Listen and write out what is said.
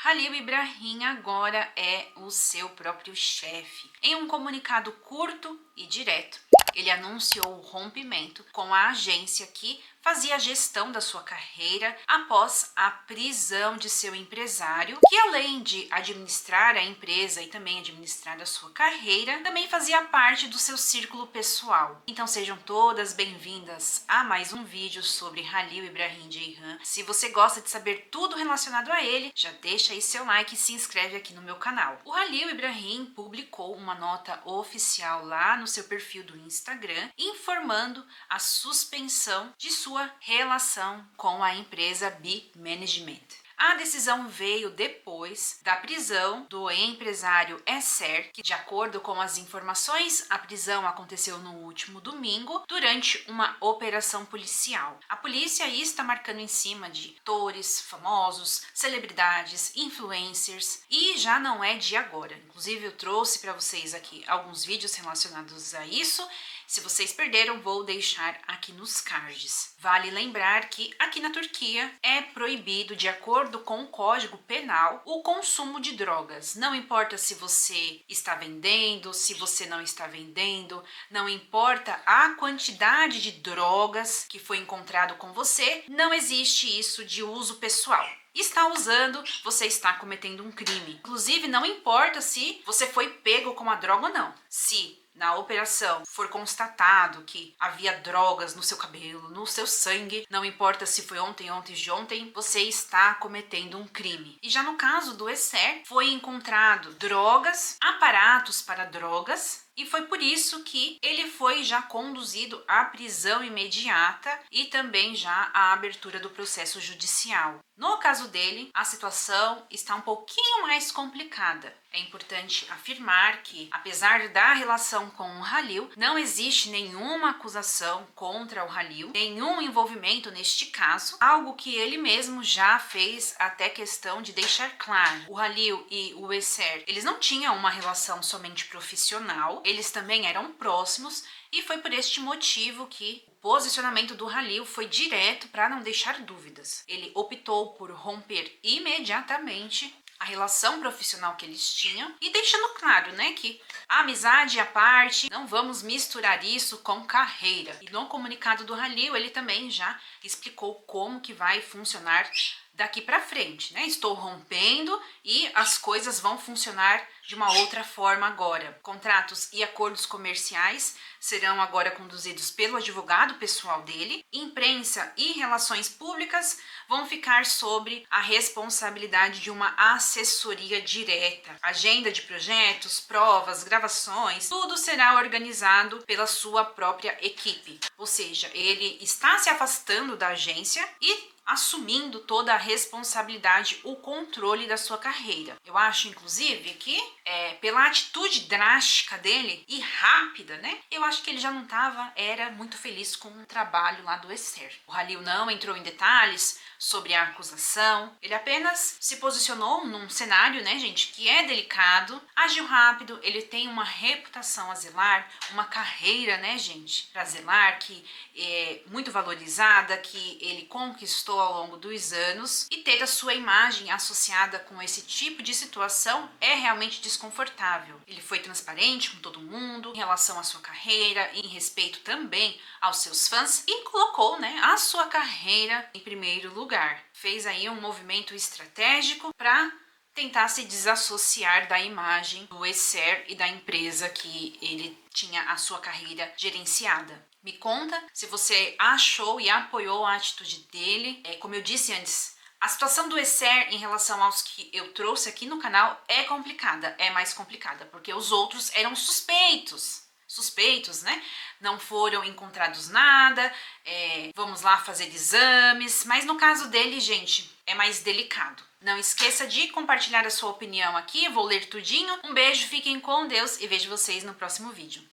Halil Ibrahim agora é o seu próprio chefe. Em um comunicado curto e direto, ele anunciou o rompimento com a agência que fazia a gestão da sua carreira após a prisão de seu empresário, que além de administrar a empresa e também administrar a sua carreira, também fazia parte do seu círculo pessoal. Então sejam todas bem-vindas a mais um vídeo sobre Halil Ibrahim Ceyhan. Se você gosta de saber tudo relacionado a ele, já deixa aí seu like e se inscreve aqui no meu canal. O Halil Ibrahim publicou uma nota oficial lá no seu perfil do Instagram, informando a suspensão de sua relação com a empresa B Management. A decisão veio depois da prisão do empresário Esser, que, de acordo com as informações, a prisão aconteceu no último domingo durante uma operação policial. A polícia aí está marcando em cima de atores, famosos, celebridades, influencers, e já não é de agora. Inclusive eu trouxe para vocês aqui alguns vídeos relacionados a isso. Se vocês perderam, vou deixar aqui nos cards. Vale lembrar que aqui na Turquia é proibido, de acordo com o Código Penal, o consumo de drogas. Não importa se você está vendendo, se você não está vendendo, não importa a quantidade de drogas que foi encontrado com você, não existe isso de uso pessoal. Está usando, você está cometendo um crime. Inclusive, não importa se você foi pego com a droga ou não. Se na operação for constatado que havia drogas no seu cabelo, no seu sangue, não importa se foi ontem, de ontem, você está cometendo um crime. E já no caso do Esser, foi encontrado drogas, aparatos para drogas, e foi por isso que ele foi já conduzido à prisão imediata e também já à abertura do processo judicial. No caso dele, a situação está um pouquinho mais complicada. É importante afirmar que, apesar da relação com o Halil, não existe nenhuma acusação contra o Halil, nenhum envolvimento neste caso, algo que ele mesmo já fez até questão de deixar claro. O Halil e o Esser, eles não tinham uma relação somente profissional, eles também eram próximos, e foi por este motivo que o posicionamento do Halil foi direto para não deixar dúvidas. Ele optou por romper imediatamente a relação profissional que eles tinham e deixando claro, né, que a amizade à parte, não vamos misturar isso com carreira. E no comunicado do Halil, ele também já explicou como que vai funcionar daqui para frente, né? Estou rompendo e as coisas vão funcionar de uma outra forma agora. Contratos e acordos comerciais serão agora conduzidos pelo advogado pessoal dele. Imprensa e relações públicas vão ficar sobre a responsabilidade de uma assessoria direta. Agenda de projetos, provas, gravações, tudo será organizado pela sua própria equipe. Ou seja, ele está se afastando da agência e assumindo toda a responsabilidade, o controle da sua carreira. Eu acho, inclusive, que pela atitude drástica dele e rápida, né? Eu acho que ele já não era muito feliz com o trabalho lá do Esser. O Halil não entrou em detalhes sobre a acusação, ele apenas se posicionou num cenário, né, gente, que é delicado, agiu rápido, ele tem uma reputação a zelar, uma carreira, né, gente, pra zelar, que é muito valorizada, que ele conquistou ao longo dos anos, e ter a sua imagem associada com esse tipo de situação é realmente desconfortável. Ele foi transparente com todo mundo em relação à sua carreira, em respeito também aos seus fãs, e colocou, né, a sua carreira em primeiro lugar. Fez aí um movimento estratégico para tentar se desassociar da imagem do Esser e da empresa que ele tinha a sua carreira gerenciada. Me conta se você achou e apoiou a atitude dele. Como eu disse antes, a situação do Esser em relação aos que eu trouxe aqui no canal é complicada, é mais complicada, porque os outros eram suspeitos, né? Não foram encontrados nada, vamos lá fazer exames, mas no caso dele, gente, é mais delicado. Não esqueça de compartilhar a sua opinião aqui, vou ler tudinho. Um beijo, fiquem com Deus e vejo vocês no próximo vídeo.